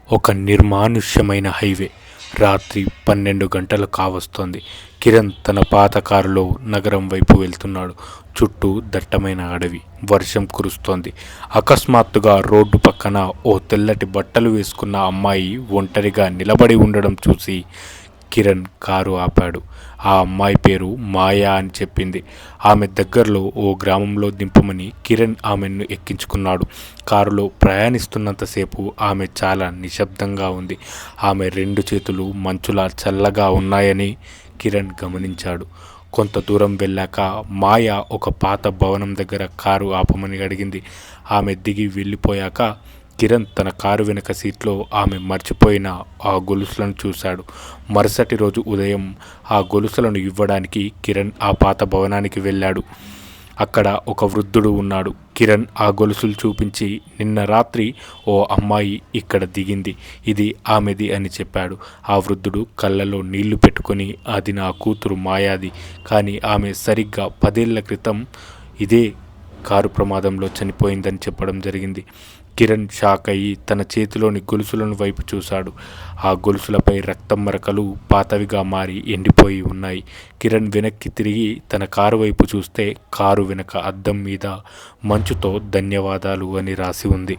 ఒక నిర్మానుష్యమైన హైవే. రాత్రి 12 గంటలు కావస్తోంది. కిరణ్ తన పాత కారులో నగరం వైపు వెళ్తున్నాడు. చుట్టూ దట్టమైన అడవి. వర్షం కురుస్తోంది. అకస్మాత్తుగా రోడ్డు పక్కన ఓ తెల్లటి బట్టలు వేసుకున్న అమ్మాయి ఒంటరిగా నిలబడి ఉండడం చూసి కిరణ్ కారు ఆపాడు. ఆ అమ్మాయి పేరు మాయా అని చెప్పింది. ఆమె దగ్గరలో ఓ గ్రామంలో దింపమని కిరణ్ ఆమెను ఎక్కించుకున్నాడు. కారులో ప్రయాణిస్తున్నంతసేపు ఆమె చాలా నిశ్శబ్దంగా ఉంది. ఆమె 2 చేతులు మంచులా చల్లగా ఉన్నాయని కిరణ్ గమనించాడు. కొంత దూరం వెళ్ళాక మాయ ఒక పాత భవనం దగ్గర కారు ఆపమని అడిగింది. ఆమె దిగి వెళ్ళిపోయాక కిరణ్ తన కారు వెనక సీట్లో ఆమె మర్చిపోయిన ఆ గొలుసులను చూశాడు. మరుసటి రోజు ఉదయం ఆ గొలుసులను ఇవ్వడానికి కిరణ్ ఆ పాత భవనానికి వెళ్ళాడు. అక్కడ ఒక వృద్ధుడు ఉన్నాడు. కిరణ్ ఆ గొలుసులు చూపించి, నిన్న రాత్రి ఓ అమ్మాయి ఇక్కడ దిగింది, ఇది ఆమెది అని చెప్పాడు. ఆ వృద్ధుడు కళ్ళలో నీళ్లు పెట్టుకొని, అది నా కూతురు మాయాది, కానీ ఆమె సరిగ్గా 10 ఏళ్ల క్రితం ఇదే కారు ప్రమాదంలో చనిపోయిందని చెప్పడం జరిగింది. కిరణ్ షాక్ అయ్యి తన చేతిలోని గొలుసులను వైపు చూశాడు. ఆ గొలుసులపై రక్తం మరకలు పాతవిగా మారి ఎండిపోయి ఉన్నాయి. కిరణ్ వెనక్కి తిరిగి తన కారు వైపు చూస్తే కారు వెనక అద్దం మీద మంచుతో ధన్యవాదాలు అని రాసి ఉంది.